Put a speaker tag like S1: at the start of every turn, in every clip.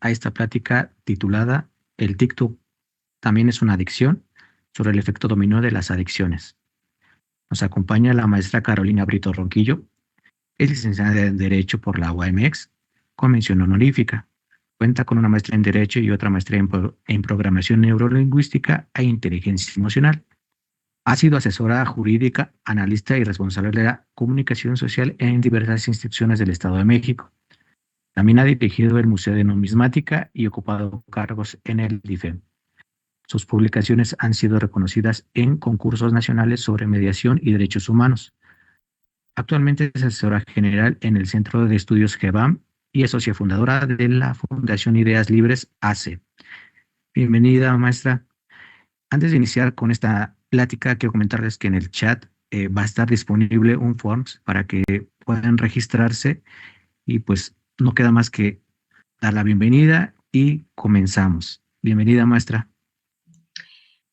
S1: a esta plática titulada El TikTok también es una adicción, sobre el efecto dominó de las adicciones. Nos acompaña la maestra Carolina Brito Ronquillo, es licenciada en Derecho por la UAMX, con mención honorífica. Cuenta con una maestría en Derecho y otra maestría en Programación Neurolingüística e Inteligencia Emocional. Ha sido asesora jurídica, analista y responsable de la comunicación social en diversas instituciones del Estado de México. También ha dirigido el Museo de Numismática y ocupado cargos en el DIFEM. Sus publicaciones han sido reconocidas en concursos nacionales sobre mediación y derechos humanos. Actualmente es asesora general en el Centro de Estudios GEBAM y es socia fundadora de la Fundación Ideas Libres AC. Bienvenida, maestra. Antes de iniciar con esta plática, quiero comentarles que en el chat va a estar disponible un forms para que puedan registrarse y pues no queda más que dar la bienvenida y comenzamos. Bienvenida, maestra.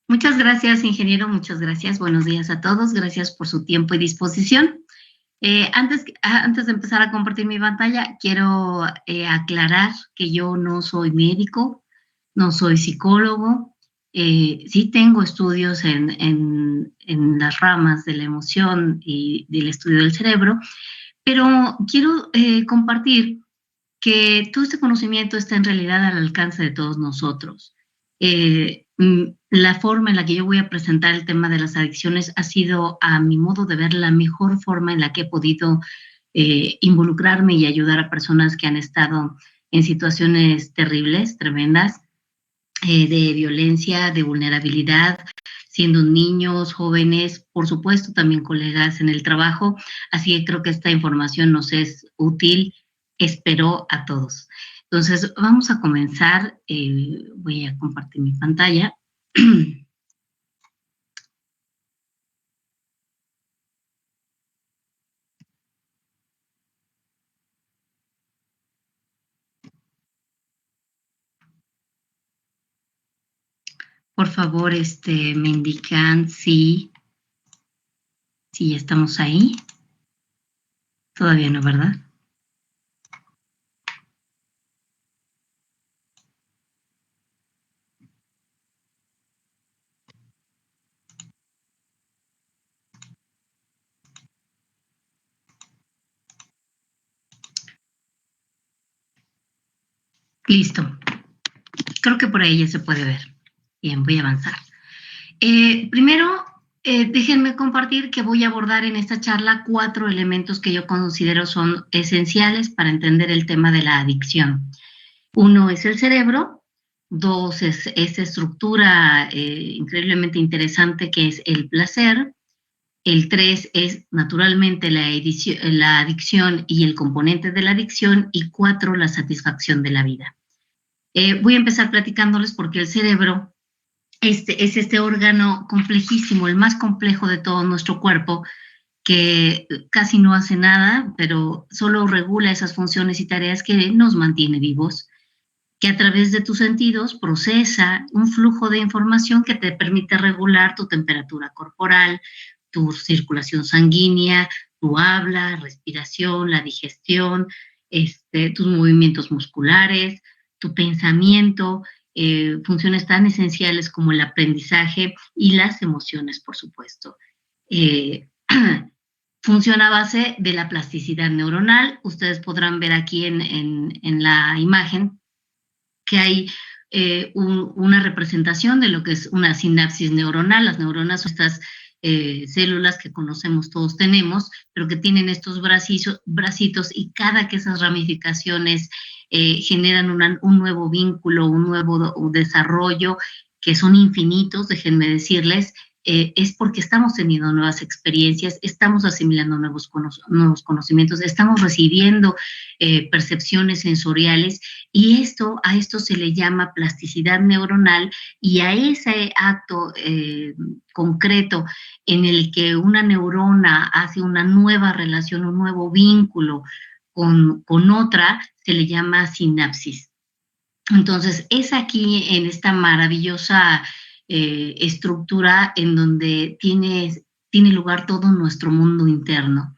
S2: Muchas gracias, ingeniero, muchas gracias. Buenos días a todos, gracias por su tiempo y disposición. Antes de empezar a compartir mi pantalla, quiero aclarar que yo no soy médico, no soy psicólogo, sí tengo estudios en las ramas de la emoción y del estudio del cerebro, pero quiero compartir que todo este conocimiento está en realidad al alcance de todos nosotros. La forma en la que yo voy a presentar el tema de las adicciones ha sido, a mi modo de ver, la mejor forma en la que he podido involucrarme y ayudar a personas que han estado en situaciones terribles, tremendas, de violencia, de vulnerabilidad, siendo niños, jóvenes, por supuesto también colegas en el trabajo. Así que creo que esta información nos es útil, espero, a todos. Entonces, vamos a comenzar. Voy a compartir mi pantalla. Por favor, me indican si ya estamos ahí. Todavía no, ¿verdad? Listo. Creo que por ahí ya se puede ver. Bien, voy a avanzar. Primero, déjenme compartir que voy a abordar en esta charla 4 elementos que yo considero son esenciales para entender el tema de la adicción. 1 es el cerebro, 2 es esa estructura increíblemente interesante que es el placer, el 3 es naturalmente la adicción y el componente de la adicción, y 4 la satisfacción de la vida. Voy a empezar platicándoles porque el cerebro es este órgano complejísimo, el más complejo de todo nuestro cuerpo, que casi no hace nada, pero solo regula esas funciones y tareas que nos mantiene vivos, que a través de tus sentidos procesa un flujo de información que te permite regular tu temperatura corporal, tu circulación sanguínea, tu habla, respiración, la digestión, tus movimientos musculares, tu pensamiento, funciones tan esenciales como el aprendizaje y las emociones, por supuesto. Funciona a base de la plasticidad neuronal. Ustedes podrán ver aquí en la imagen que hay una representación de lo que es una sinapsis neuronal. Las neuronas son estas células que conocemos, todos tenemos, pero que tienen estos bracitos, y cada que esas ramificaciones generan un nuevo vínculo, un nuevo desarrollo, que son infinitos, déjenme decirles, es porque estamos teniendo nuevas experiencias, estamos asimilando nuevos conocimientos, estamos recibiendo percepciones sensoriales, y a esto se le llama plasticidad neuronal, y a ese acto concreto en el que una neurona hace una nueva relación, un nuevo vínculo con otra, se le llama sinapsis. Entonces, es aquí, en esta maravillosa estructura, en donde tiene lugar todo nuestro mundo interno.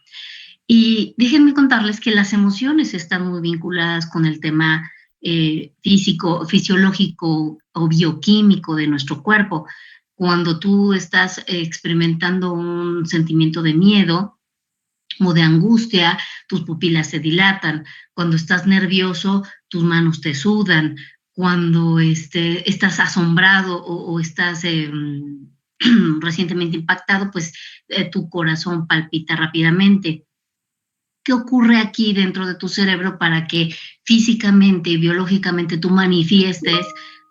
S2: Y déjenme contarles que las emociones están muy vinculadas con el tema físico, fisiológico o bioquímico de nuestro cuerpo. Cuando tú estás experimentando un sentimiento de miedo o de angustia, tus pupilas se dilatan. Cuando estás nervioso, tus manos te sudan. Cuando estás asombrado o estás recientemente impactado, pues tu corazón palpita rápidamente. ¿Qué ocurre aquí dentro de tu cerebro para que físicamente y biológicamente tú manifiestes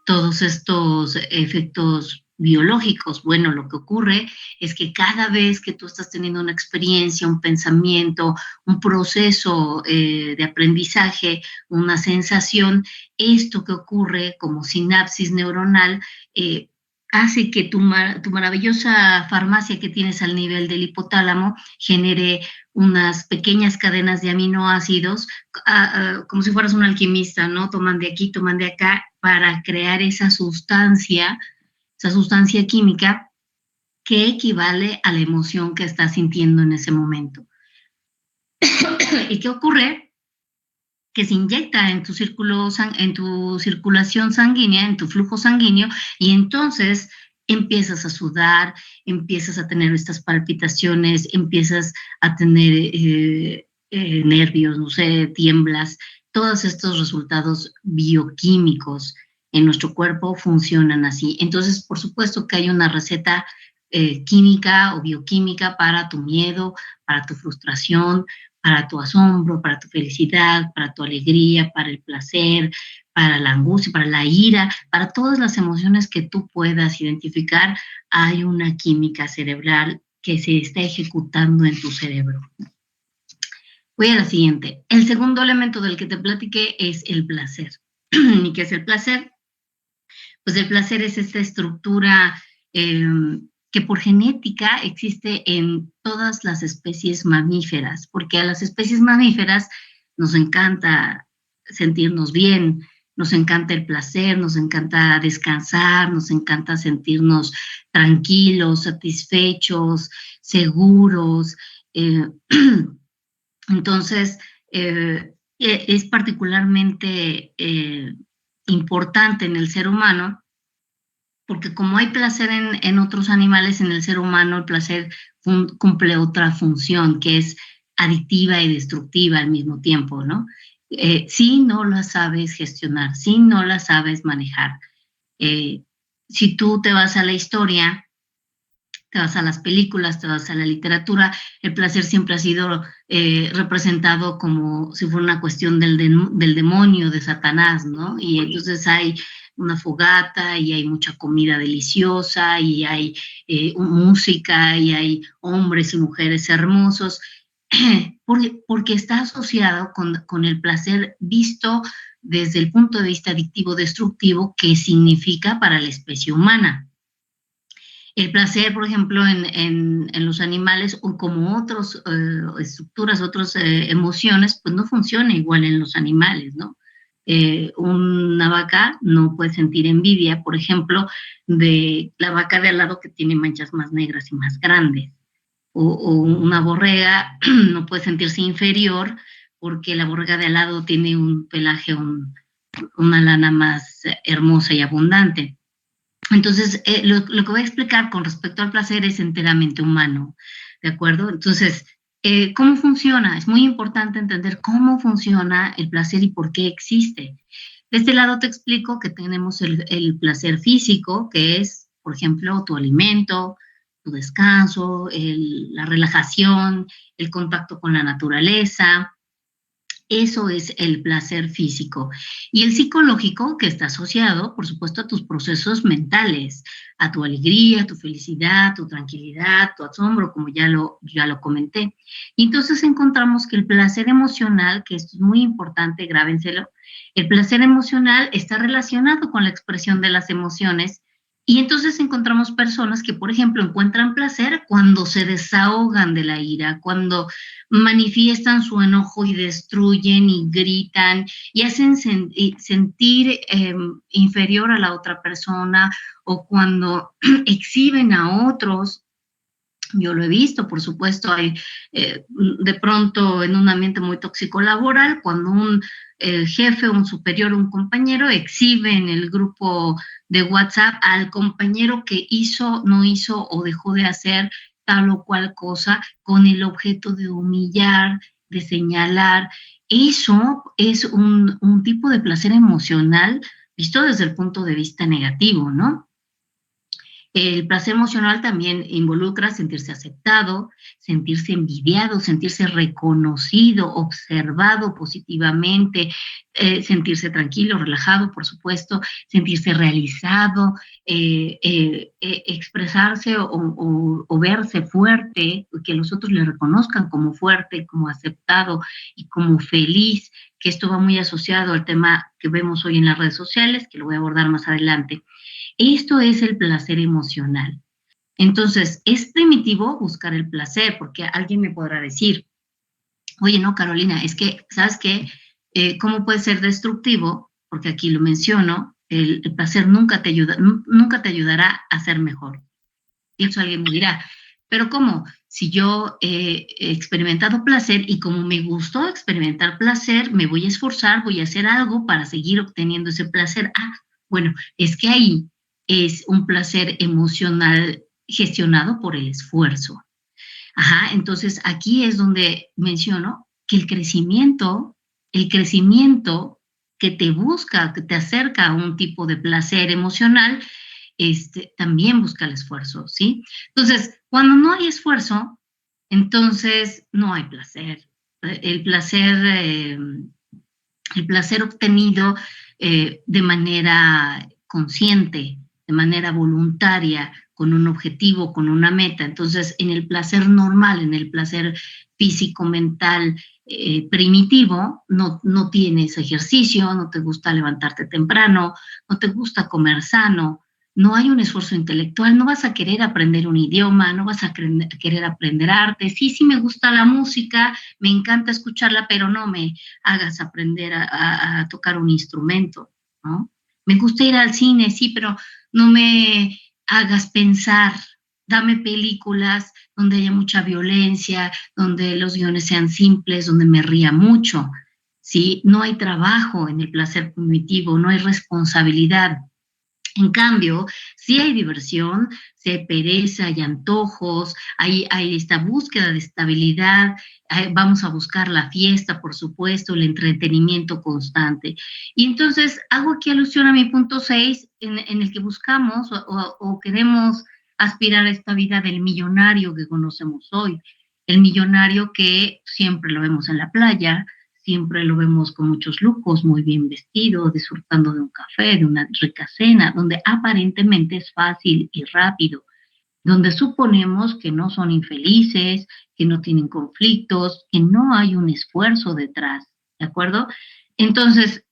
S2: todos estos efectos biológicos? Bueno, lo que ocurre es que cada vez que tú estás teniendo una experiencia, un pensamiento, un proceso de aprendizaje, una sensación, esto que ocurre como sinapsis neuronal hace que tu maravillosa farmacia que tienes al nivel del hipotálamo genere unas pequeñas cadenas de aminoácidos, como si fueras un alquimista, ¿no? Toman de aquí, toman de acá, para crear esa sustancia química que equivale a la emoción que estás sintiendo en ese momento. ¿Y qué ocurre? Que se inyecta en tu circulación sanguínea, en tu flujo sanguíneo, y entonces empiezas a sudar, empiezas a tener estas palpitaciones, empiezas a tener nervios, no sé, tiemblas. Todos estos resultados bioquímicos en nuestro cuerpo funcionan así. Entonces, por supuesto que hay una receta química o bioquímica para tu miedo, para tu frustración, para tu asombro, para tu felicidad, para tu alegría, para el placer, para la angustia, para la ira, para todas las emociones que tú puedas identificar. Hay una química cerebral que se está ejecutando en tu cerebro. Voy a la siguiente. El segundo elemento del que te platiqué es el placer. ¿Y qué es el placer? Pues el placer es esta estructura que por genética existe en todas las especies mamíferas, porque a las especies mamíferas nos encanta sentirnos bien, nos encanta el placer, nos encanta descansar, nos encanta sentirnos tranquilos, satisfechos, seguros. Entonces, es particularmente importante en el ser humano, porque como hay placer en otros animales, en el ser humano el placer cumple otra función, que es adictiva y destructiva al mismo tiempo, ¿no? Si no la sabes gestionar, si no la sabes manejar. Si tú te vas a la historia, te vas a las películas, te vas a la literatura, el placer siempre ha sido representado como si fuera una cuestión del demonio, de Satanás, ¿no? Y entonces hay una fogata y hay mucha comida deliciosa y hay música y hay hombres y mujeres hermosos, porque está asociado con el placer visto desde el punto de vista adictivo destructivo que significa para la especie humana. El placer, por ejemplo, en los animales o como otras estructuras, otras emociones, pues no funciona igual en los animales, ¿no? Una vaca no puede sentir envidia, por ejemplo, de la vaca de al lado que tiene manchas más negras y más grandes. O una borrega no puede sentirse inferior porque la borrega de al lado tiene un pelaje, una lana más hermosa y abundante. Entonces, lo que voy a explicar con respecto al placer es enteramente humano, ¿de acuerdo? Entonces, ¿cómo funciona? Es muy importante entender cómo funciona el placer y por qué existe. De este lado te explico que tenemos el placer físico, que es, por ejemplo, tu alimento, tu descanso, la relajación, el contacto con la naturaleza. Eso es el placer físico. Y el psicológico, que está asociado, por supuesto, a tus procesos mentales, a tu alegría, tu felicidad, tu tranquilidad, tu asombro, como ya lo comenté. Y entonces encontramos que el placer emocional, que esto es muy importante, grábenselo, el placer emocional está relacionado con la expresión de las emociones. Y entonces encontramos personas que, por ejemplo, encuentran placer cuando se desahogan de la ira, cuando manifiestan su enojo y destruyen y gritan y hacen sentir inferior a la otra persona, o cuando exhiben a otros Yo lo he visto, por supuesto, hay de pronto en un ambiente muy tóxico laboral, cuando un jefe, un superior, un compañero exhibe en el grupo de WhatsApp al compañero que hizo, no hizo o dejó de hacer tal o cual cosa con el objeto de humillar, de señalar. Eso es un tipo de placer emocional visto desde el punto de vista negativo, ¿no? El placer emocional también involucra sentirse aceptado, sentirse envidiado, sentirse reconocido, observado positivamente, sentirse tranquilo, relajado, por supuesto, sentirse realizado, expresarse o verse fuerte, que los otros le reconozcan como fuerte, como aceptado y como feliz, que esto va muy asociado al tema que vemos hoy en las redes sociales, que lo voy a abordar más adelante. Esto es el placer emocional. Entonces, es primitivo buscar el placer, porque alguien me podrá decir, oye, no, Carolina, es que, ¿sabes qué? ¿Cómo puede ser destructivo? Porque aquí lo menciono, el placer nunca te ayudará a ser mejor. Y eso alguien me dirá, pero ¿cómo? Si yo he experimentado placer y como me gustó experimentar placer, me voy a esforzar, voy a hacer algo para seguir obteniendo ese placer. Ah, bueno, es que ahí es un placer emocional gestionado por el esfuerzo. Ajá, entonces aquí es donde menciono que el crecimiento que te busca, que te acerca a un tipo de placer emocional, también busca el esfuerzo, ¿sí? Entonces, cuando no hay esfuerzo, entonces no hay placer. El placer, eh, el placer obtenido de manera consciente, de manera voluntaria, con un objetivo, con una meta. Entonces, en el placer normal, en el placer físico, mental, primitivo, no tienes ejercicio, no te gusta levantarte temprano, no te gusta comer sano, no hay un esfuerzo intelectual, no vas a querer aprender un idioma, no vas a querer aprender arte. Sí, sí me gusta la música, me encanta escucharla, pero no me hagas aprender a tocar un instrumento, ¿no? Me gusta ir al cine, sí, pero no me hagas pensar, dame películas donde haya mucha violencia, donde los guiones sean simples, donde me ría mucho, ¿sí? No hay trabajo en el placer primitivo, no hay responsabilidad. En cambio, sí hay diversión, sí hay pereza, hay antojos, hay esta búsqueda de estabilidad, vamos a buscar la fiesta, por supuesto, el entretenimiento constante. Y entonces hago aquí alusión a mi punto 6, en el que buscamos o queremos aspirar a esta vida del millonario que conocemos hoy. El millonario que siempre lo vemos en la playa, siempre lo vemos con muchos lujos, muy bien vestido, disfrutando de un café, de una rica cena, donde aparentemente es fácil y rápido, donde suponemos que no son infelices, que no tienen conflictos, que no hay un esfuerzo detrás, ¿de acuerdo? Entonces,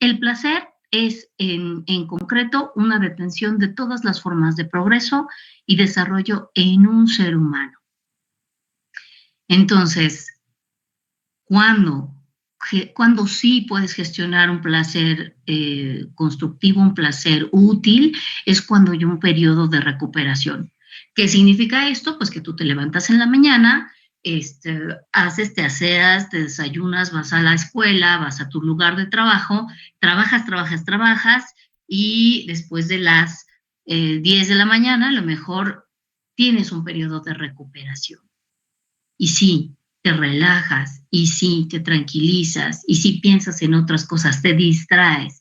S2: el placer es en concreto una detención de todas las formas de progreso y desarrollo en un ser humano. Entonces, cuando sí puedes gestionar un placer constructivo, un placer útil, es cuando hay un periodo de recuperación. ¿Qué significa esto? Pues que tú te levantas en la mañana, te aseas, te desayunas, vas a la escuela, vas a tu lugar de trabajo, trabajas, y después de las 10 de la mañana, a lo mejor tienes un periodo de recuperación. Y sí, te relajas, y sí, te tranquilizas, y sí piensas en otras cosas, te distraes.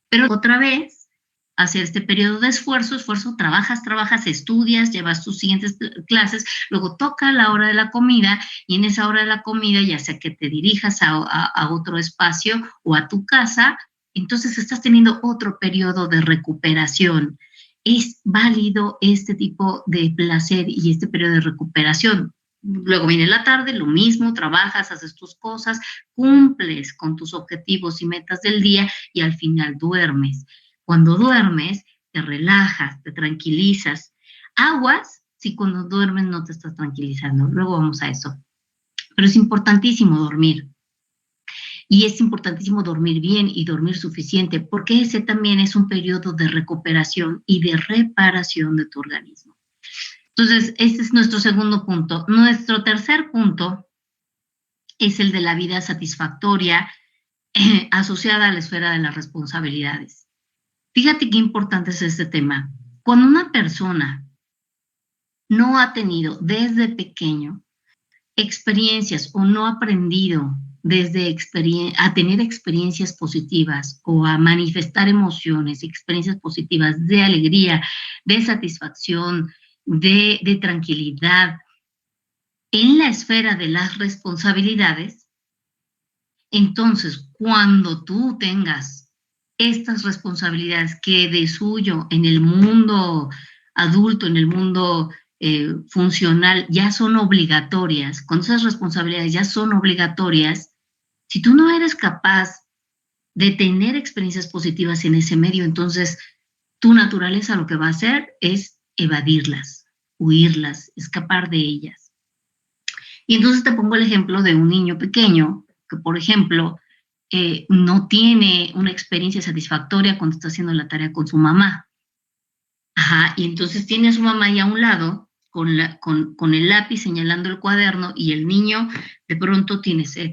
S2: Pero otra vez, hacer este periodo de esfuerzo, trabajas, estudias, llevas tus siguientes clases, luego toca la hora de la comida, y en esa hora de la comida, ya sea que te dirijas a otro espacio o a tu casa, entonces estás teniendo otro periodo de recuperación. Es válido este tipo de placer y este periodo de recuperación. Luego viene la tarde, lo mismo, trabajas, haces tus cosas, cumples con tus objetivos y metas del día y al final duermes. Cuando duermes, te relajas, te tranquilizas. Aguas si cuando duermes no te estás tranquilizando. Luego vamos a eso. Pero es importantísimo dormir. Y es importantísimo dormir bien y dormir suficiente, porque ese también es un periodo de recuperación y de reparación de tu organismo. Entonces, ese es nuestro segundo punto. Nuestro tercer punto es el de la vida satisfactoria asociada a la esfera de las responsabilidades. Fíjate qué importante es este tema. Cuando una persona no ha tenido desde pequeño experiencias o no ha aprendido a tener experiencias positivas o a manifestar emociones, experiencias positivas de alegría, de satisfacción, de tranquilidad en la esfera de las responsabilidades, entonces cuando tú tengas estas responsabilidades que de suyo en el mundo adulto, en el mundo funcional, ya son obligatorias, cuando esas responsabilidades ya son obligatorias, si tú no eres capaz de tener experiencias positivas en ese medio, entonces tu naturaleza lo que va a hacer es evadirlas, huirlas, escapar de ellas. Y entonces te pongo el ejemplo de un niño pequeño que, por ejemplo, no tiene una experiencia satisfactoria cuando está haciendo la tarea con su mamá. Ajá, y entonces tiene a su mamá ahí a un lado con el lápiz señalando el cuaderno y el niño de pronto tiene sed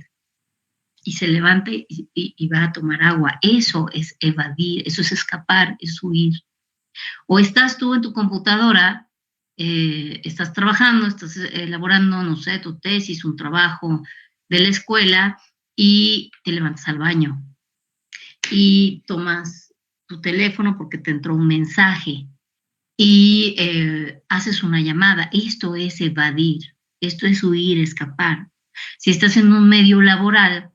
S2: y se levanta y va a tomar agua. Eso es evadir, eso es escapar, es huir. O estás tú en tu computadora, estás trabajando, estás elaborando, no sé, tu tesis, un trabajo de la escuela y te levantas al baño y tomas tu teléfono porque te entró un mensaje y haces una llamada. Esto es evadir, esto es huir, escapar. Si estás en un medio laboral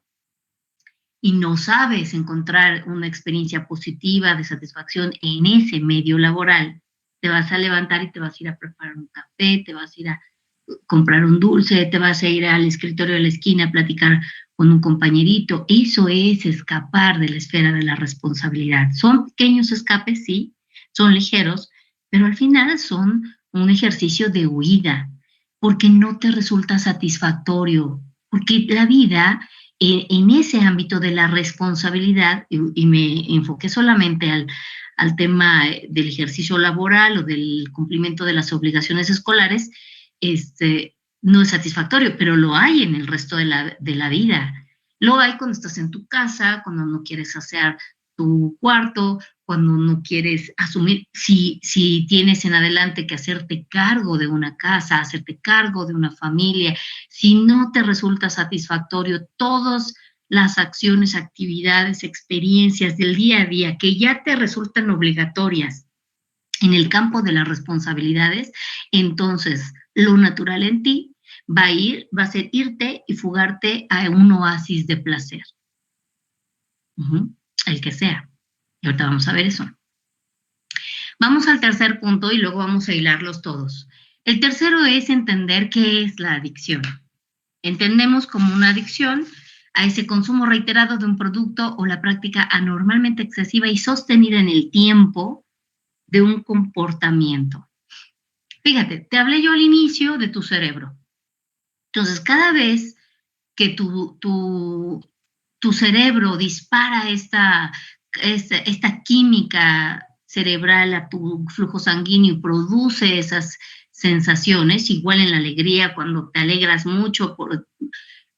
S2: y no sabes encontrar una experiencia positiva de satisfacción en ese medio laboral, te vas a levantar y te vas a ir a preparar un café, te vas a ir a comprar un dulce, te vas a ir al escritorio de la esquina a platicar con un compañerito. Eso es escapar de la esfera de la responsabilidad. Son pequeños escapes, sí, son ligeros, pero al final son un ejercicio de huida, porque no te resulta satisfactorio, porque la vida en ese ámbito de la responsabilidad, y me enfoqué solamente al tema del ejercicio laboral o del cumplimiento de las obligaciones escolares, no es satisfactorio, pero lo hay en el resto de la vida. Lo hay cuando estás en tu casa, cuando no quieres hacer tu cuarto, cuando no quieres asumir, si tienes en adelante que hacerte cargo de una casa, hacerte cargo de una familia, si no te resulta satisfactorio todas las acciones, actividades, experiencias del día a día que ya te resultan obligatorias en el campo de las responsabilidades, entonces lo natural en ti va a ser irte y fugarte a un oasis de placer. El que sea. Y ahorita vamos a ver eso. Vamos al tercer punto y luego vamos a hilarlos todos. El tercero es entender qué es la adicción. Entendemos como una adicción a ese consumo reiterado de un producto o la práctica anormalmente excesiva y sostenida en el tiempo de un comportamiento. Fíjate, te hablé yo al inicio de tu cerebro. Entonces, cada vez que tu cerebro dispara esta química cerebral a tu flujo sanguíneo y produce esas sensaciones, igual en la alegría, cuando te alegras mucho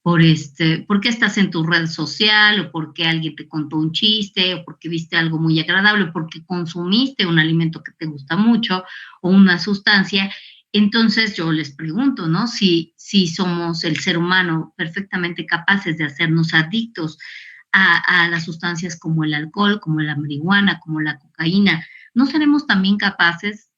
S2: porque estás en tu red social, o porque alguien te contó un chiste, o porque viste algo muy agradable, o porque consumiste un alimento que te gusta mucho, o una sustancia. Entonces yo les pregunto, ¿no? Si somos el ser humano perfectamente capaces de hacernos adictos a las sustancias como el alcohol, como la marihuana, como la cocaína, ¿no seremos también capaces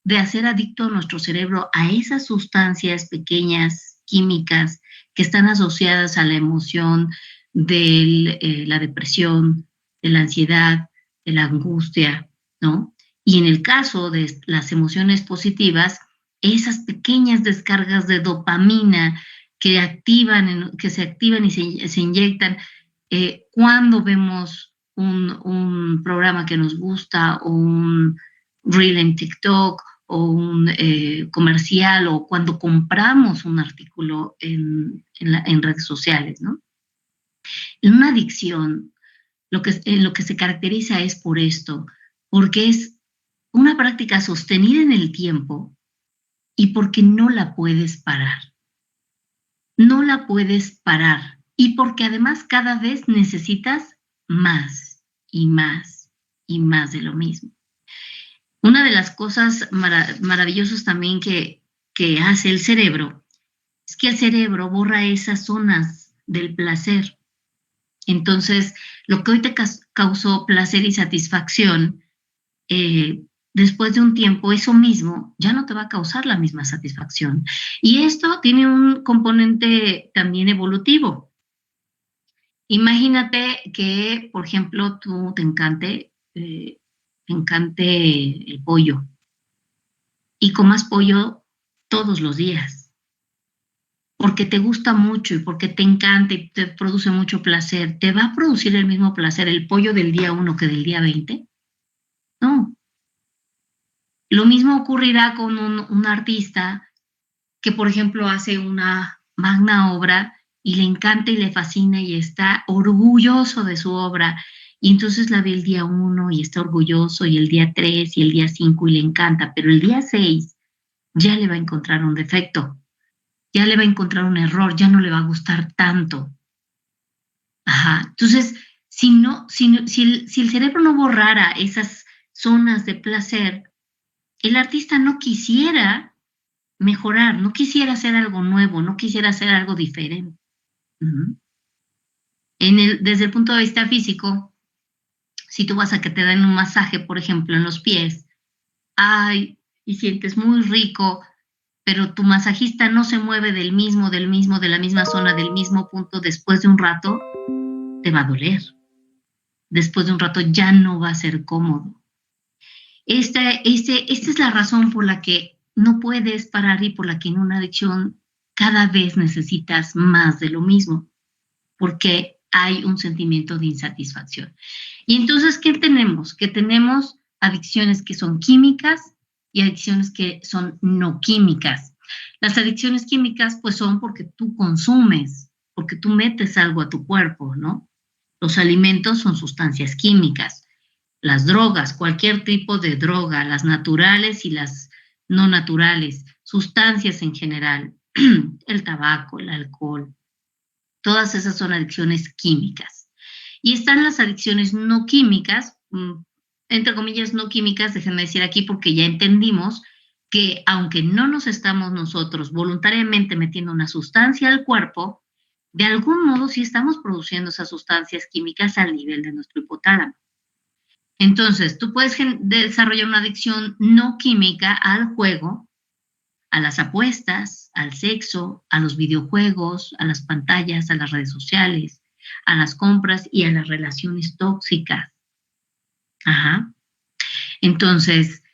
S2: de hacer adicto a nuestro cerebro a esas sustancias pequeñas, químicas, que están asociadas a la emoción de la depresión, de la ansiedad, de la angustia, ¿no? Y en el caso de las emociones positivas, esas pequeñas descargas de dopamina que se activan y se inyectan cuando vemos un programa que nos gusta, o un reel en TikTok, o un comercial, o cuando compramos un artículo en redes sociales, ¿no? En una adicción, lo que se caracteriza es por esto, porque es una práctica sostenida en el tiempo y porque no la puedes parar. No la puedes parar. Y porque además cada vez necesitas más y más y más de lo mismo. Una de las cosas maravillosas también que hace el cerebro es que el cerebro borra esas zonas del placer. Entonces, lo que hoy te causó placer y satisfacción, después de un tiempo, eso mismo ya no te va a causar la misma satisfacción. Y esto tiene un componente también evolutivo. Imagínate que, por ejemplo, tú te encante el pollo y comas pollo todos los días, porque te gusta mucho y porque te encanta y te produce mucho placer. ¿Te va a producir el mismo placer el pollo del día 1 que del día 20? No. Lo mismo ocurrirá con un artista que, por ejemplo, hace una magna obra y le encanta y le fascina y está orgulloso de su obra, y entonces la ve el día 1 y está orgulloso, y el día 3 y el día 5 y le encanta, pero el día 6 ya le va a encontrar un defecto, ya le va a encontrar un error, ya no le va a gustar tanto. Ajá. Entonces, si el cerebro no borrara esas zonas de placer, el artista no quisiera mejorar, no quisiera hacer algo nuevo, no quisiera hacer algo diferente. Uh-huh. Desde el punto de vista físico, si tú vas a que te den un masaje, por ejemplo, en los pies, y sientes muy rico, pero tu masajista no se mueve de la misma zona, del mismo punto, después de un rato, te va a doler. Después de un rato ya no va a ser cómodo. Esta es la razón por la que no puedes parar y por la que en una adicción cada vez necesitas más de lo mismo, porque hay un sentimiento de insatisfacción. Y entonces, ¿qué tenemos? Que tenemos adicciones que son químicas y adicciones que son no químicas. Las adicciones químicas, pues, son porque tú consumes, porque tú metes algo a tu cuerpo, ¿no? Los alimentos son sustancias químicas. Las drogas, cualquier tipo de droga, las naturales y las no naturales, sustancias en general, el tabaco, el alcohol, todas esas son adicciones químicas. Y están las adicciones no químicas, entre comillas no químicas, déjenme decir aquí, porque ya entendimos que aunque no nos estamos nosotros voluntariamente metiendo una sustancia al cuerpo, de algún modo sí estamos produciendo esas sustancias químicas al nivel de nuestro hipotálamo. Entonces, tú puedes desarrollar una adicción no química al juego, a las apuestas, al sexo, a los videojuegos, a las pantallas, a las redes sociales, a las compras y a las relaciones tóxicas. Ajá. Entonces,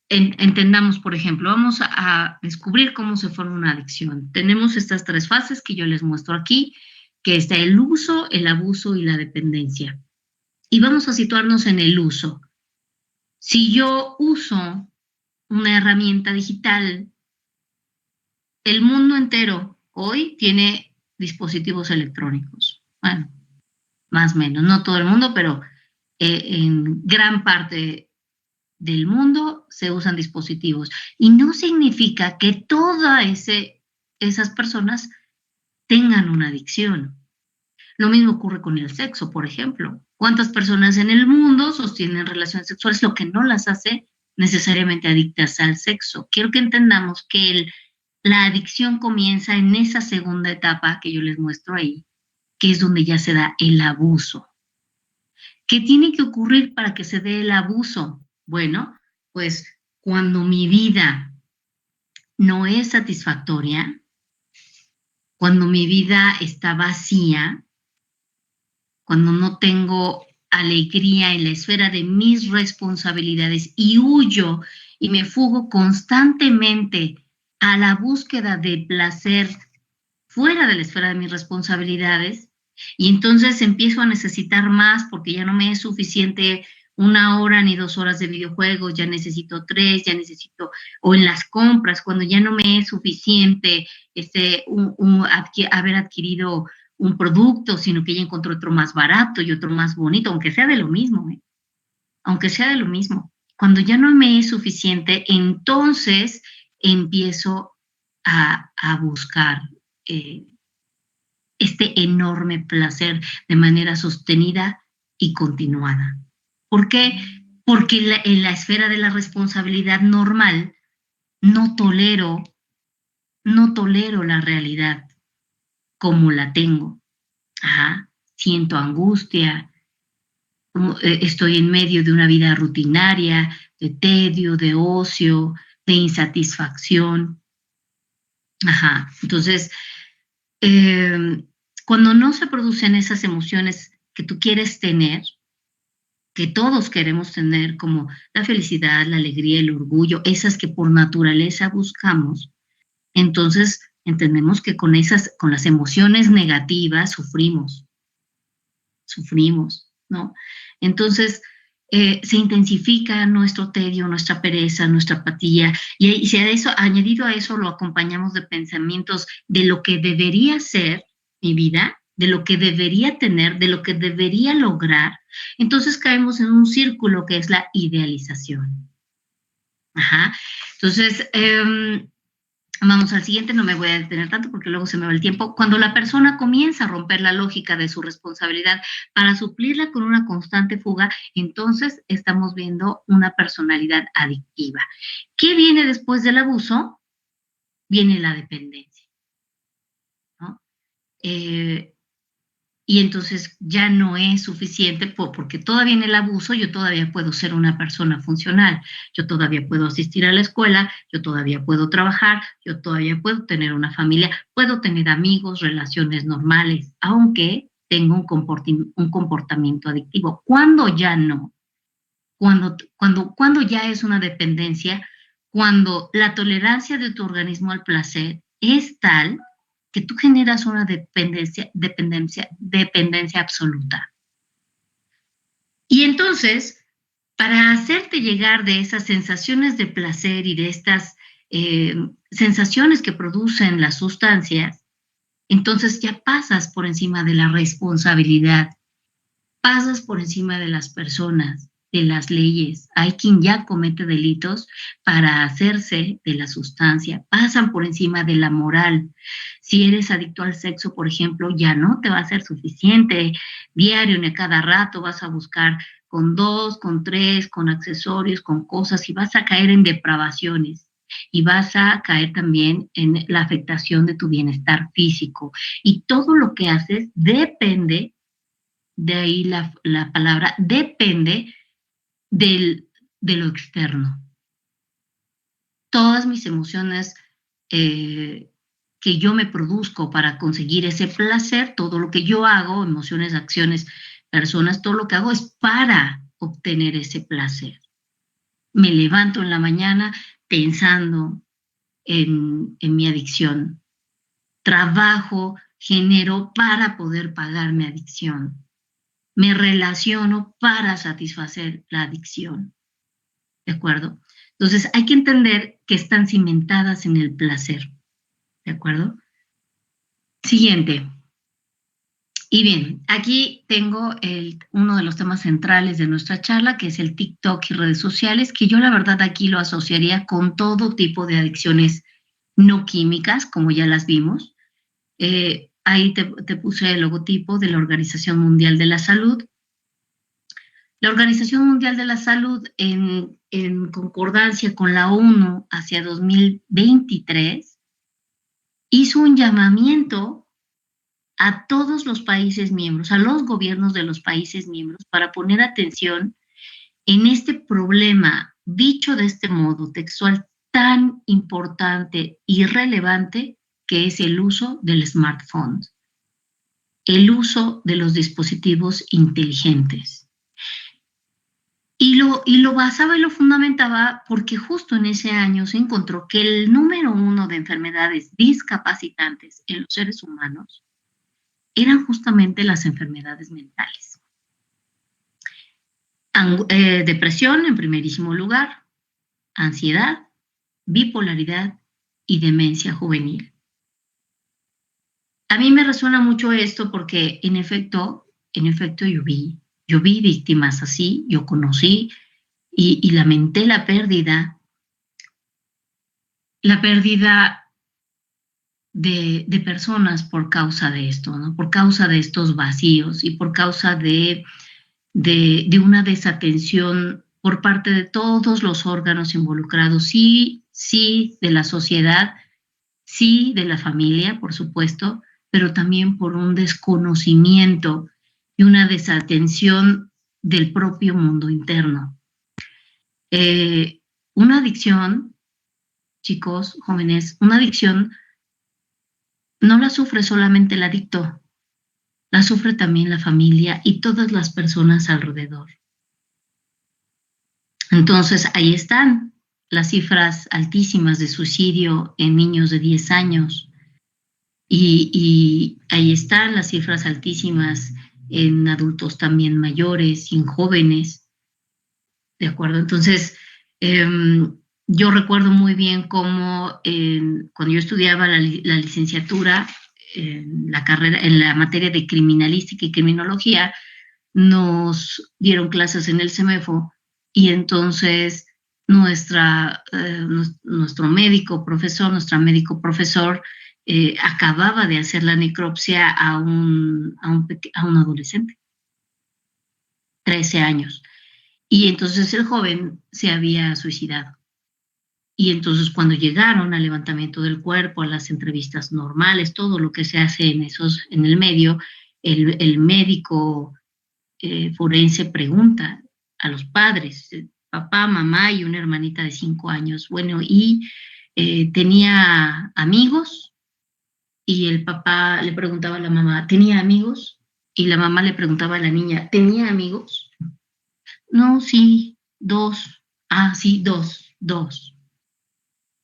S2: entendamos, por ejemplo, vamos a descubrir cómo se forma una adicción. Tenemos estas 3 fases que yo les muestro aquí, que está el uso, el abuso y la dependencia. Y vamos a situarnos en el uso. Si yo uso una herramienta digital, el mundo entero hoy tiene dispositivos electrónicos. Bueno, más o menos, no todo el mundo, pero en gran parte del mundo se usan dispositivos. Y no significa que todas esas personas tengan una adicción. Lo mismo ocurre con el sexo, por ejemplo. ¿Cuántas personas en el mundo sostienen relaciones sexuales, lo que no las hace necesariamente adictas al sexo? Quiero que entendamos que la adicción comienza en esa segunda etapa que yo les muestro ahí, que es donde ya se da el abuso. ¿Qué tiene que ocurrir para que se dé el abuso? Bueno, pues cuando mi vida no es satisfactoria, cuando mi vida está vacía, cuando no tengo alegría en la esfera de mis responsabilidades y huyo y me fugo constantemente a la búsqueda de placer fuera de la esfera de mis responsabilidades, y entonces empiezo a necesitar más porque ya no me es suficiente 1 hora ni 2 horas de videojuegos, ya necesito 3, ya necesito, o en las compras, cuando ya no me es suficiente haber adquirido un producto, sino que ya encontró otro más barato y otro más bonito, aunque sea de lo mismo, aunque sea de lo mismo. Cuando ya no me es suficiente, entonces empiezo a buscar este enorme placer de manera sostenida y continuada. ¿Por qué? Porque en la esfera de la responsabilidad normal no tolero la realidad como la tengo. Siento angustia, estoy en medio de una vida rutinaria, de tedio, de ocio, de insatisfacción. Entonces, cuando no se producen esas emociones que tú quieres tener, que todos queremos tener, como la felicidad, la alegría, el orgullo, esas que por naturaleza buscamos, entonces entendemos que con las emociones negativas sufrimos, ¿no? Entonces, se intensifica nuestro tedio, nuestra pereza, nuestra apatía, y si añadido a eso lo acompañamos de pensamientos de lo que debería ser mi vida, de lo que debería tener, de lo que debería lograr, entonces caemos en un círculo que es la idealización. Entonces, vamos al siguiente, no me voy a detener tanto porque luego se me va el tiempo. Cuando la persona comienza a romper la lógica de su responsabilidad para suplirla con una constante fuga, entonces estamos viendo una personalidad adictiva. ¿Qué viene después del abuso? Viene la dependencia, ¿no? Y entonces ya no es suficiente porque todavía en el abuso yo todavía puedo ser una persona funcional, yo todavía puedo asistir a la escuela, yo todavía puedo trabajar, yo todavía puedo tener una familia, puedo tener amigos, relaciones normales, aunque tengo un comportamiento adictivo. ¿Cuándo ya no? Cuando ya es una dependencia, cuando la tolerancia de tu organismo al placer es tal que tú generas una dependencia absoluta. Y entonces, para hacerte llegar de esas sensaciones de placer y de estas sensaciones que producen las sustancias, entonces ya pasas por encima de la responsabilidad, pasas por encima de las personas, de las leyes. Hay quien ya comete delitos para hacerse de la sustancia, pasan por encima de la moral. Si eres adicto al sexo, por ejemplo, ya no te va a ser suficiente. Diario, ni a cada rato vas a buscar con 2, con 3, con accesorios, con cosas, y vas a caer en depravaciones. Y vas a caer también en la afectación de tu bienestar físico. Y todo lo que haces depende, de ahí la palabra, depende de lo externo. Todas mis emociones que yo me produzco para conseguir ese placer, todo lo que yo hago, emociones, acciones, personas, todo lo que hago es para obtener ese placer. Me levanto en la mañana pensando en mi adicción. Trabajo, genero para poder pagar mi adicción. Me relaciono para satisfacer la adicción, ¿de acuerdo? Entonces hay que entender que están cimentadas en el placer, ¿de acuerdo? Siguiente. Y bien, aquí tengo uno de los temas centrales de nuestra charla, que es el TikTok y redes sociales, que yo la verdad aquí lo asociaría con todo tipo de adicciones no químicas, como ya las vimos. Ahí te puse el logotipo de la Organización Mundial de la Salud. La Organización Mundial de la Salud, en concordancia con la ONU hacia 2023, hizo un llamamiento a todos los países miembros, a los gobiernos de los países miembros, para poner atención en este problema, dicho de este modo textual, tan importante y relevante que es el uso del smartphone, el uso de los dispositivos inteligentes. Y lo basaba y lo fundamentaba porque justo en ese año se encontró que el número 1 de enfermedades discapacitantes en los seres humanos eran justamente las enfermedades mentales. Depresión en primerísimo lugar, ansiedad, bipolaridad y demencia juvenil. A mí me resuena mucho esto porque en efecto yo vi víctimas así, yo conocí y lamenté la pérdida la pérdida de personas por causa de esto, ¿no? Por causa de estos vacíos y por causa de una desatención por parte de todos los órganos involucrados, sí, de la sociedad, sí, de la familia, por supuesto, pero también por un desconocimiento y una desatención del propio mundo interno. Una adicción, chicos, jóvenes, una adicción no la sufre solamente el adicto, la sufre también la familia y todas las personas alrededor. Entonces, ahí están las cifras altísimas de suicidio en niños de 10 años y ahí están las cifras altísimas en adultos también mayores y en jóvenes, ¿de acuerdo? Entonces, yo recuerdo muy bien cómo cuando yo estudiaba la licenciatura, en la carrera, en la materia de criminalística y criminología, nos dieron clases en el CEMEFO y entonces nuestra médico profesor acababa de hacer la necropsia a un adolescente, 13 años. Y entonces el joven se había suicidado. Y entonces cuando llegaron al levantamiento del cuerpo, a las entrevistas normales, todo lo que se hace en el medio, el médico forense pregunta a los padres, papá, mamá y una hermanita de 5 años, bueno, y tenía amigos, y el papá le preguntaba a la mamá, ¿tenía amigos? Y la mamá le preguntaba a la niña, ¿tenía amigos? No, sí, 2. Ah, sí, dos.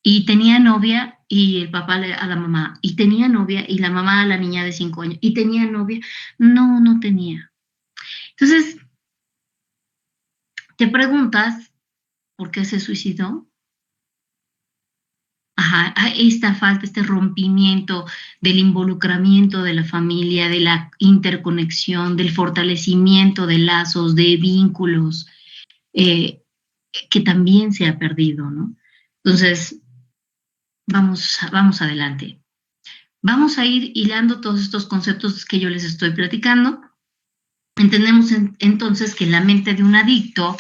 S2: Y tenía novia, y el papá a la mamá, y tenía novia, y la mamá a la niña de 5 años, y tenía novia. No tenía. Entonces, te preguntas, ¿por qué se suicidó? Ajá, esta falta, este rompimiento del involucramiento de la familia, de la interconexión, del fortalecimiento de lazos, de vínculos, que también se ha perdido, ¿no? Entonces, vamos adelante. Vamos a ir hilando todos estos conceptos que yo les estoy platicando. Entendemos entonces que en la mente de un adicto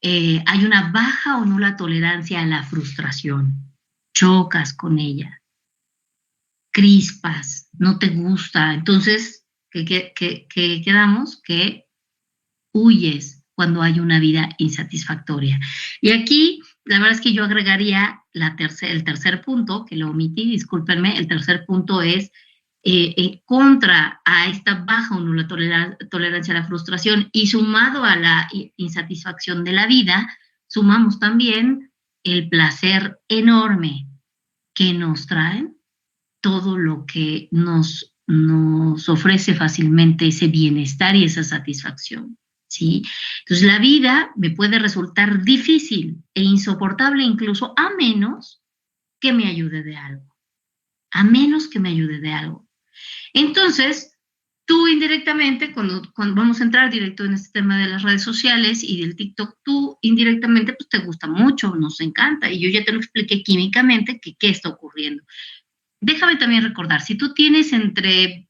S2: hay una baja o nula tolerancia a la frustración. Chocas con ella, crispas, no te gusta. Entonces, ¿qué quedamos? Que huyes cuando hay una vida insatisfactoria. Y aquí, la verdad es que yo agregaría el tercer punto, que lo omití, discúlpenme, el tercer punto es contra a esta baja o nula tolerancia a la frustración y sumado a la insatisfacción de la vida, sumamos también el placer enorme que nos traen todo lo que nos ofrece fácilmente ese bienestar y esa satisfacción, ¿sí? Entonces la vida me puede resultar difícil e insoportable incluso a menos que me ayude de algo. A menos que me ayude de algo. Entonces, tú indirectamente, cuando vamos a entrar directo en este tema de las redes sociales y del TikTok, tú indirectamente pues te gusta mucho, nos encanta, y yo ya te lo expliqué químicamente qué está ocurriendo. Déjame también recordar, si tú tienes entre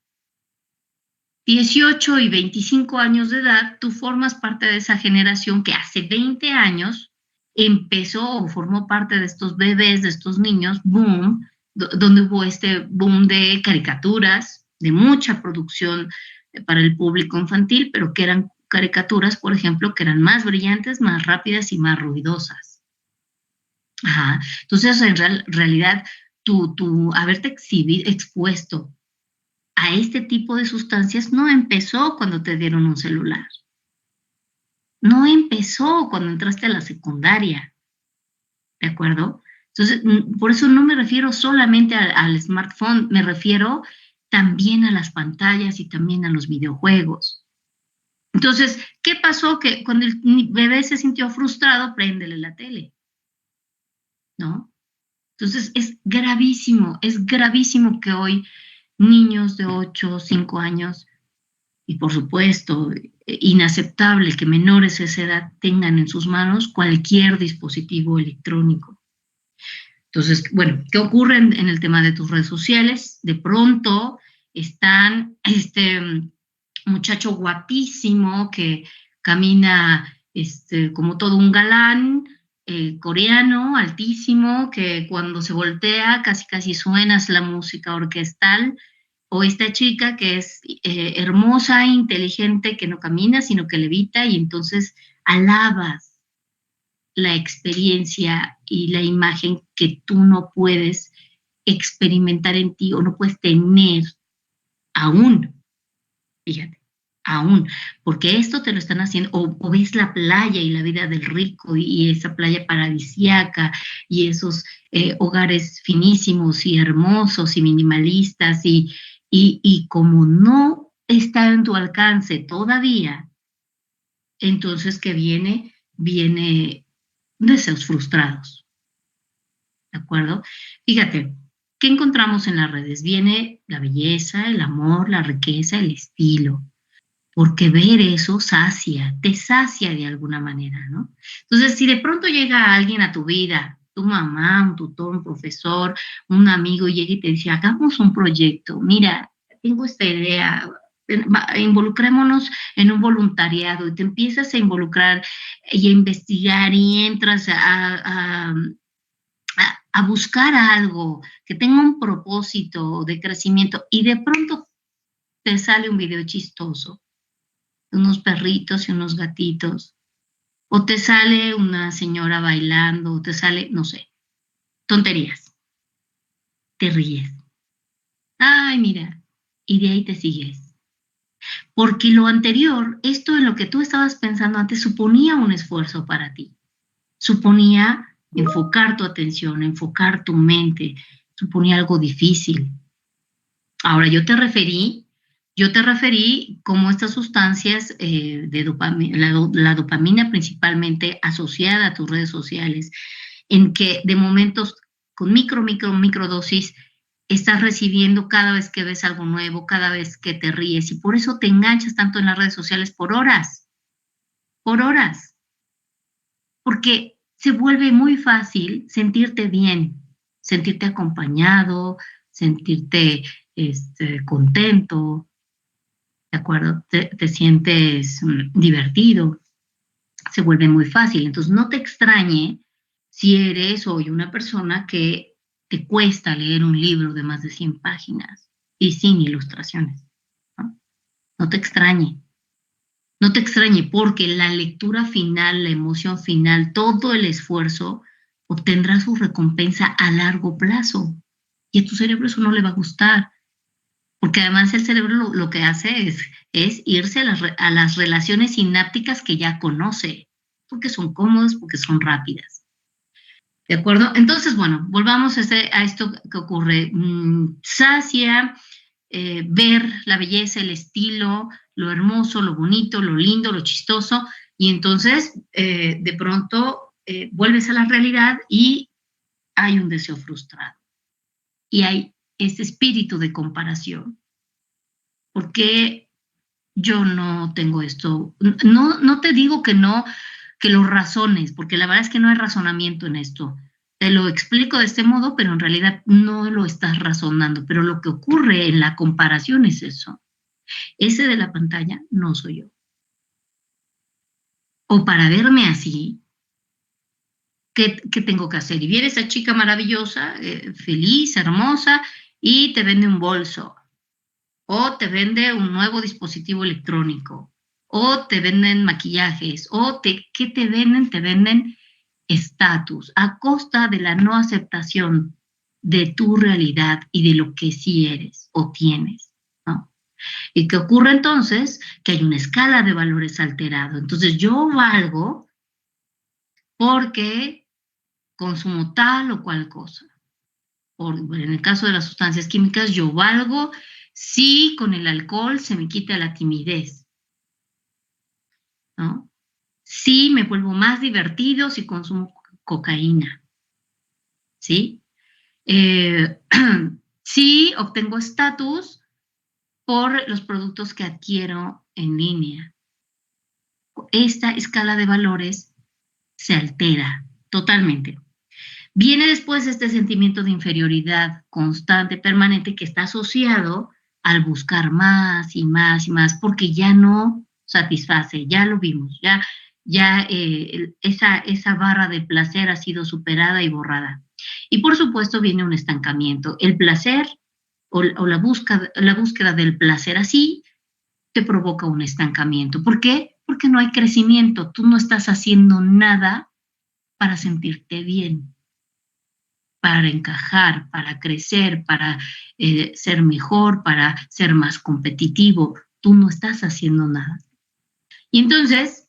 S2: 18 y 25 años de edad, tú formas parte de esa generación que hace 20 años empezó o formó parte de estos bebés, de estos niños, boom, donde hubo este boom de caricaturas, de mucha producción para el público infantil, pero que eran caricaturas, por ejemplo, que eran más brillantes, más rápidas y más ruidosas. Ajá. Entonces, en realidad, tu haberte expuesto a este tipo de sustancias no empezó cuando te dieron un celular. No empezó cuando entraste a la secundaria. ¿De acuerdo? Entonces, por eso no me refiero solamente al smartphone, me refiero también a las pantallas y también a los videojuegos. Entonces, ¿qué pasó? Que cuando el bebé se sintió frustrado, préndele la tele, ¿no? Entonces, es gravísimo que hoy niños de 8 o 5 años, y por supuesto, inaceptable que menores de esa edad tengan en sus manos cualquier dispositivo electrónico. Entonces, bueno, ¿qué ocurre en el tema de tus redes sociales? De pronto están muchacho guapísimo que camina como todo un galán, coreano, altísimo, que cuando se voltea casi casi suenas la música orquestal, o esta chica que es hermosa, inteligente, que no camina, sino que levita, y entonces alabas la experiencia y la imagen que tú no puedes experimentar en ti o no puedes tener aún, fíjate, aún, porque esto te lo están haciendo, o ves la playa y la vida del rico y esa playa paradisíaca y esos hogares finísimos y hermosos y minimalistas y como no está en tu alcance todavía, entonces que viene deseos frustrados, ¿de acuerdo? Fíjate, ¿qué encontramos en las redes? Viene la belleza, el amor, la riqueza, el estilo, porque ver eso te sacia de alguna manera, ¿no? Entonces, si de pronto llega alguien a tu vida, tu mamá, un tutor, un profesor, un amigo, y llega y te dice, hagamos un proyecto, mira, tengo esta idea, involucrémonos en un voluntariado, y te empiezas a involucrar y a investigar y entras a buscar algo que tenga un propósito de crecimiento, y de pronto te sale un video chistoso, unos perritos y unos gatitos, o te sale una señora bailando, o te sale, no sé, tonterías, te ríes. Ay, mira, y de ahí te sigues. Porque lo anterior, esto en lo que tú estabas pensando antes, suponía un esfuerzo para ti. Suponía enfocar tu atención, enfocar tu mente, suponía algo difícil. Ahora, yo te referí como estas sustancias de dopamina, la dopamina principalmente asociada a tus redes sociales, en que de momentos con microdosis estás recibiendo cada vez que ves algo nuevo, cada vez que te ríes, y por eso te enganchas tanto en las redes sociales por horas, porque se vuelve muy fácil sentirte bien, sentirte acompañado, sentirte contento, ¿de acuerdo? Te sientes divertido, se vuelve muy fácil. Entonces, no te extrañe si eres hoy una persona que te cuesta leer un libro de más de 100 páginas y sin ilustraciones, ¿no? No te extrañe. No te extrañe, porque la lectura final, la emoción final, todo el esfuerzo obtendrá su recompensa a largo plazo. Y a tu cerebro eso no le va a gustar, porque además el cerebro lo que hace es irse a las relaciones sinápticas que ya conoce, porque son cómodas, porque son rápidas. ¿De acuerdo? Entonces, bueno, volvamos a esto que ocurre. Sacia ver la belleza, el estilo, lo hermoso, lo bonito, lo lindo, lo chistoso, y entonces de pronto vuelves a la realidad y hay un deseo frustrado. Y hay este espíritu de comparación. ¿Por qué yo no tengo esto? No te digo que no, que lo razones, porque la verdad es que no hay razonamiento en esto. Te lo explico de este modo, pero en realidad no lo estás razonando. Pero lo que ocurre en la comparación es eso. Ese de la pantalla no soy yo. O para verme así, ¿qué tengo que hacer? Y viene esa chica maravillosa, feliz, hermosa, y te vende un bolso, o te vende un nuevo dispositivo electrónico, o te venden maquillajes, ¿qué te venden? Te venden estatus, a costa de la no aceptación de tu realidad y de lo que sí eres o tienes, ¿no? ¿Y qué ocurre entonces? Que hay una escala de valores alterado. Entonces yo valgo porque consumo tal o cual cosa. En el caso de las sustancias químicas, yo valgo si con el alcohol se me quita la timidez, ¿no? Si me vuelvo más divertido si consumo cocaína, ¿sí? Si obtengo estatus por los productos que adquiero en línea. Esta escala de valores se altera totalmente. Viene después este sentimiento de inferioridad constante, permanente, que está asociado al buscar más y más y más, porque ya no satisface, ya lo vimos, ya esa barra de placer ha sido superada y borrada. Y por supuesto viene un estancamiento. El placer o la búsqueda del placer así te provoca un estancamiento. ¿Por qué? Porque no hay crecimiento, tú no estás haciendo nada para sentirte bien, para encajar, para crecer, para ser mejor, para ser más competitivo. Tú no estás haciendo nada. Y entonces,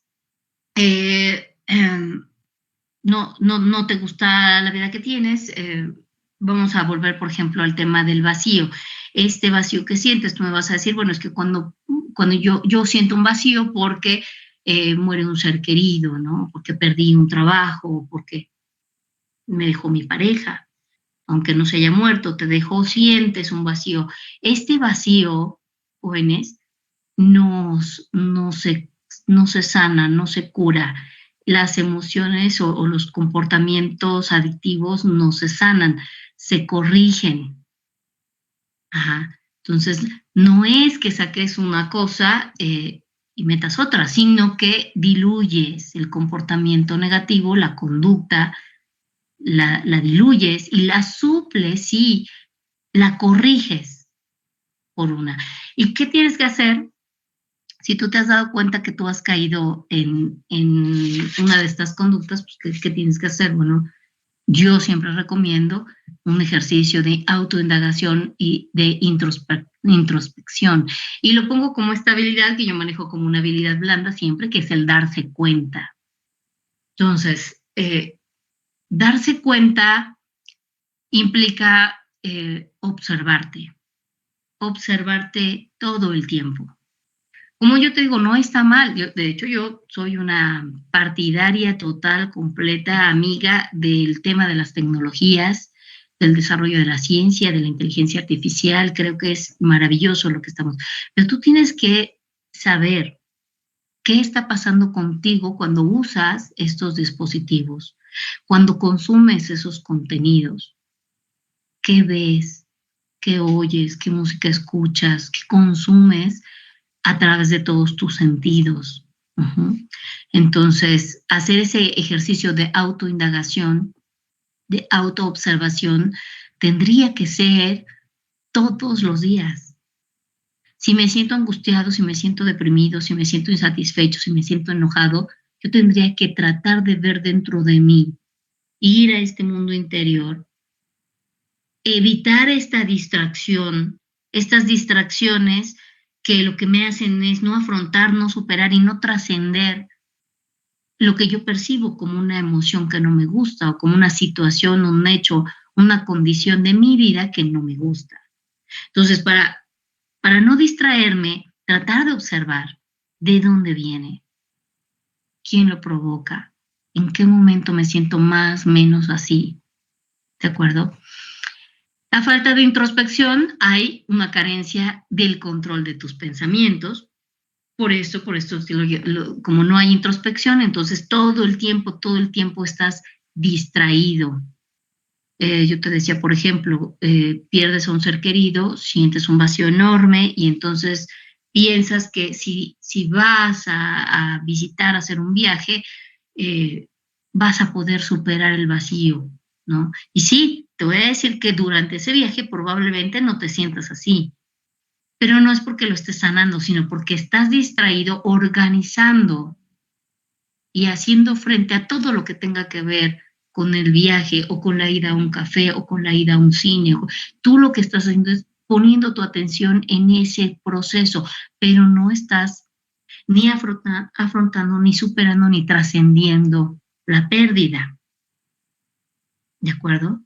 S2: no te gusta la vida que tienes, vamos a volver, por ejemplo, al tema del vacío. Este vacío que sientes, tú me vas a decir, bueno, es que cuando yo siento un vacío porque muere un ser querido, ¿no? Porque perdí un trabajo, porque me dejó mi pareja, aunque no se haya muerto, te dejó, sientes un vacío. Este vacío, jóvenes, no se sana, no se cura. Las emociones o los comportamientos adictivos no se sanan, se corrigen. Ajá. Entonces, no es que saques una cosa y metas otra, sino que diluyes el comportamiento negativo, la conducta, la diluyes y la suples y la corriges por una. ¿Y qué tienes que hacer? Si tú te has dado cuenta que tú has caído en una de estas conductas, pues, ¿qué tienes que hacer? Bueno, yo siempre recomiendo un ejercicio de autoindagación y de introspección. Y lo pongo como esta habilidad que yo manejo como una habilidad blanda siempre, que es el darse cuenta. Entonces, darse cuenta implica observarte todo el tiempo. Como yo te digo, no está mal. De hecho, yo soy una partidaria total, completa, amiga del tema de las tecnologías, del desarrollo de la ciencia, de la inteligencia artificial. Creo que es maravilloso lo que estamos. Pero tú tienes que saber qué está pasando contigo cuando usas estos dispositivos, cuando consumes esos contenidos. ¿Qué ves? ¿Qué oyes? ¿Qué música escuchas? ¿Qué consumes a través de todos tus sentidos? Entonces, hacer ese ejercicio de autoindagación, de autoobservación, tendría que ser todos los días. Si me siento angustiado, si me siento deprimido, si me siento insatisfecho, si me siento enojado, yo tendría que tratar de ver dentro de mí, ir a este mundo interior, evitar esta distracción, estas distracciones que lo que me hacen es no afrontar, no superar y no trascender lo que yo percibo como una emoción que no me gusta o como una situación, un hecho, una condición de mi vida que no me gusta. Entonces, para no distraerme, tratar de observar de dónde viene, quién lo provoca, en qué momento me siento más, menos así, ¿de acuerdo? La falta de introspección, hay una carencia del control de tus pensamientos. Por esto, como no hay introspección, entonces todo el tiempo estás distraído. Yo te decía, por ejemplo, pierdes a un ser querido, sientes un vacío enorme y entonces piensas que si vas a visitar, a hacer un viaje, vas a poder superar el vacío, ¿no? Y sí, te voy a decir que durante ese viaje probablemente no te sientas así, pero no es porque lo estés sanando, sino porque estás distraído organizando y haciendo frente a todo lo que tenga que ver con el viaje o con la ida a un café o con la ida a un cine. Tú lo que estás haciendo es poniendo tu atención en ese proceso, pero no estás ni afrontando, ni superando, ni trascendiendo la pérdida. ¿De acuerdo?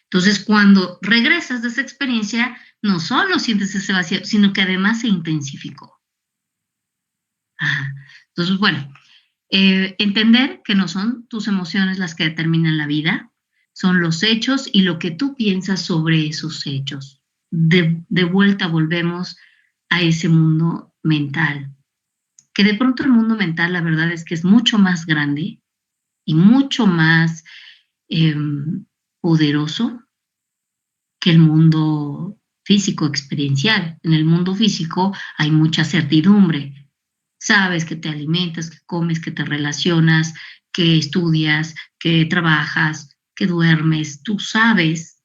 S2: Entonces, cuando regresas de esa experiencia, no solo sientes ese vacío, sino que además se intensificó. Ajá. Entonces, bueno, entender que no son tus emociones las que determinan la vida, son los hechos y lo que tú piensas sobre esos hechos. De vuelta volvemos a ese mundo mental, que de pronto el mundo mental, la verdad es que es mucho más grande y mucho más poderoso que el mundo físico experiencial. En el mundo físico hay mucha certidumbre. Sabes que te alimentas, que comes, que te relacionas, que estudias, que trabajas, que duermes. Tú sabes,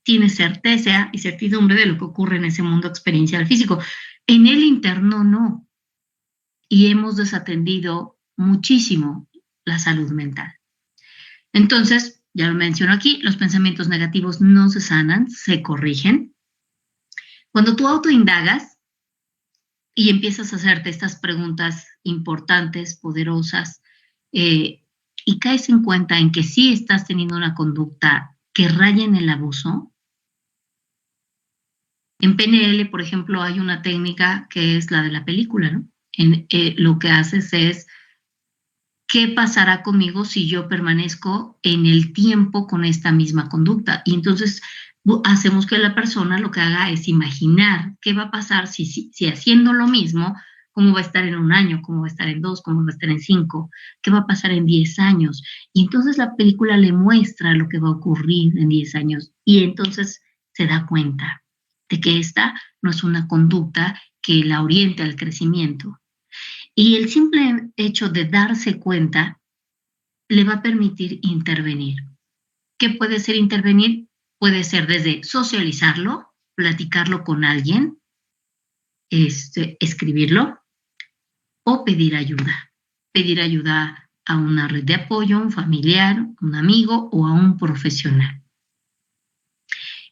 S2: tienes certeza y certidumbre de lo que ocurre en ese mundo experiencial físico. En el interno no. Y hemos desatendido muchísimo la salud mental. Entonces, ya lo menciono aquí, los pensamientos negativos no se sanan, se corrigen. Cuando tú autoindagas y empiezas a hacerte estas preguntas importantes, poderosas, y caes en cuenta en que sí estás teniendo una conducta que raya en el abuso. En PNL, por ejemplo, hay una técnica que es la de la película, ¿no? Lo que haces es, ¿qué pasará conmigo si yo permanezco en el tiempo con esta misma conducta? Y entonces hacemos que la persona lo que haga es imaginar qué va a pasar si haciendo lo mismo, cómo va a estar en 1 año, cómo va a estar en 2, cómo va a estar en 5, qué va a pasar en 10 años. Y entonces la película le muestra lo que va a ocurrir en 10 años y entonces se da cuenta de que esta no es una conducta que la oriente al crecimiento. Y el simple hecho de darse cuenta le va a permitir intervenir. ¿Qué puede ser intervenir? Puede ser desde socializarlo, platicarlo con alguien, escribirlo o pedir ayuda. Pedir ayuda a una red de apoyo, un familiar, un amigo o a un profesional.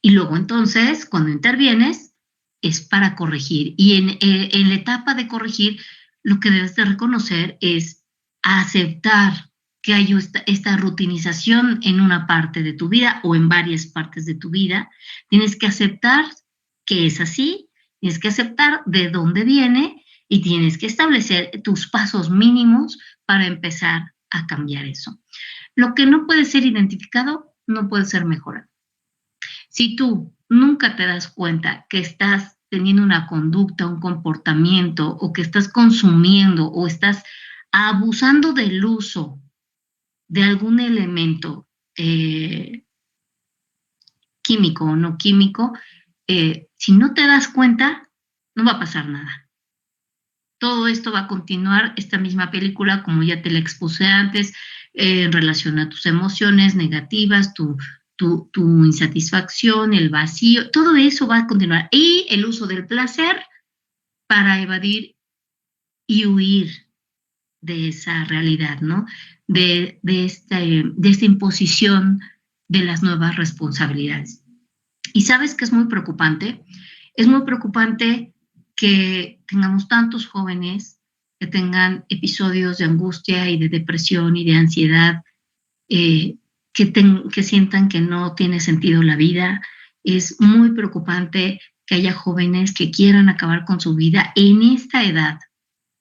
S2: Y luego entonces, cuando intervienes, es para corregir. Y en la etapa de corregir, lo que debes de reconocer es aceptar que hay esta rutinización en una parte de tu vida o en varias partes de tu vida. Tienes que aceptar que es así, tienes que aceptar de dónde viene y tienes que establecer tus pasos mínimos para empezar a cambiar eso. Lo que no puede ser identificado no puede ser mejorado. Si tú nunca te das cuenta que estás teniendo una conducta, un comportamiento, o que estás consumiendo o estás abusando del uso de algún elemento químico o no químico, si no te das cuenta, no va a pasar nada. Todo esto va a continuar, esta misma película, como ya te la expuse antes, en relación a tus emociones negativas, tu insatisfacción, el vacío, todo eso va a continuar. Y el uso del placer para evadir y huir de esa realidad, ¿no? De esta imposición de las nuevas responsabilidades. Y sabes que es muy preocupante. Es muy preocupante que tengamos tantos jóvenes que tengan episodios de angustia y de depresión y de ansiedad, que sientan que no tiene sentido la vida. Es muy preocupante que haya jóvenes que quieran acabar con su vida en esta edad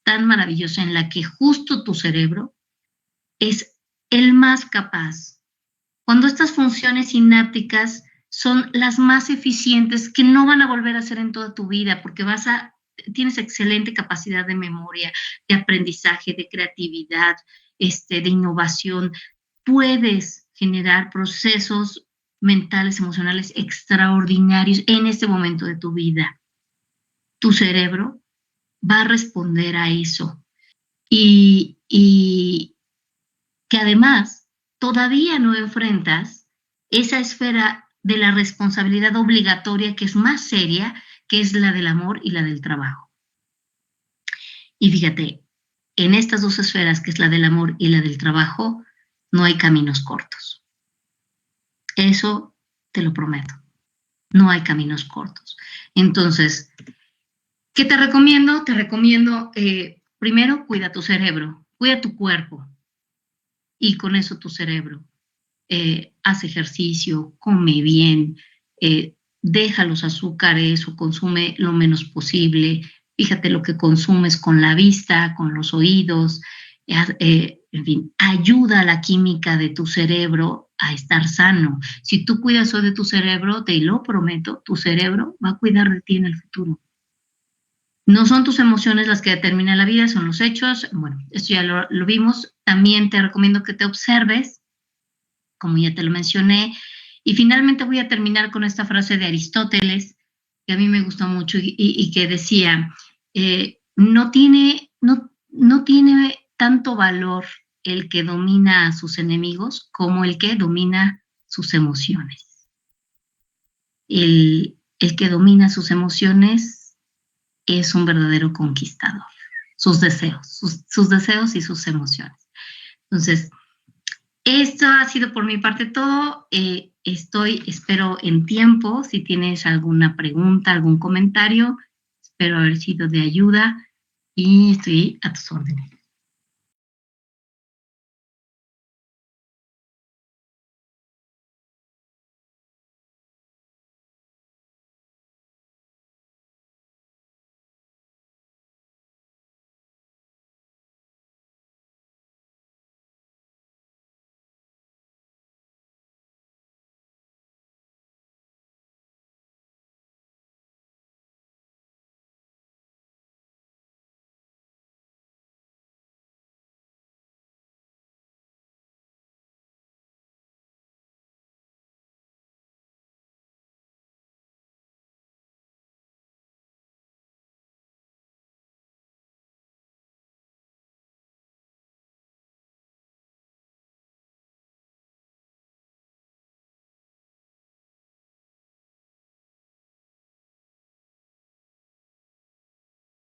S2: tan maravillosa en la que justo tu cerebro es el más capaz. Cuando estas funciones sinápticas son las más eficientes, que no van a volver a hacer en toda tu vida, porque tienes excelente capacidad de memoria, de aprendizaje, de creatividad, de innovación. Puedes generar procesos mentales, emocionales extraordinarios en este momento de tu vida. Tu cerebro va a responder a eso. Y que además todavía no enfrentas esa esfera de la responsabilidad obligatoria que es más seria, que es la del amor y la del trabajo. Y fíjate, en estas dos esferas, que es la del amor y la del trabajo, no hay caminos cortos. Eso te lo prometo. No hay caminos cortos. Entonces, ¿qué te recomiendo? Te recomiendo, primero, cuida tu cerebro, cuida tu cuerpo. Y con eso tu cerebro. Haz ejercicio, come bien, deja los azúcares o consume lo menos posible. Fíjate lo que consumes con la vista, con los oídos. En fin, ayuda a la química de tu cerebro a estar sano. Si tú cuidas hoy de tu cerebro, te lo prometo, tu cerebro va a cuidar de ti en el futuro. No son tus emociones las que determinan la vida, son los hechos. Bueno, esto ya lo vimos. También te recomiendo que te observes, como ya te lo mencioné, Y finalmente voy a terminar con esta frase de Aristóteles, que a mí me gustó mucho y que decía, no tiene tanto valor el que domina a sus enemigos como el que domina sus emociones. El que domina sus emociones es un verdadero conquistador. Sus deseos y sus emociones. Entonces, esto ha sido por mi parte todo. Espero en tiempo, si tienes alguna pregunta, algún comentario, espero haber sido de ayuda y estoy a tus órdenes.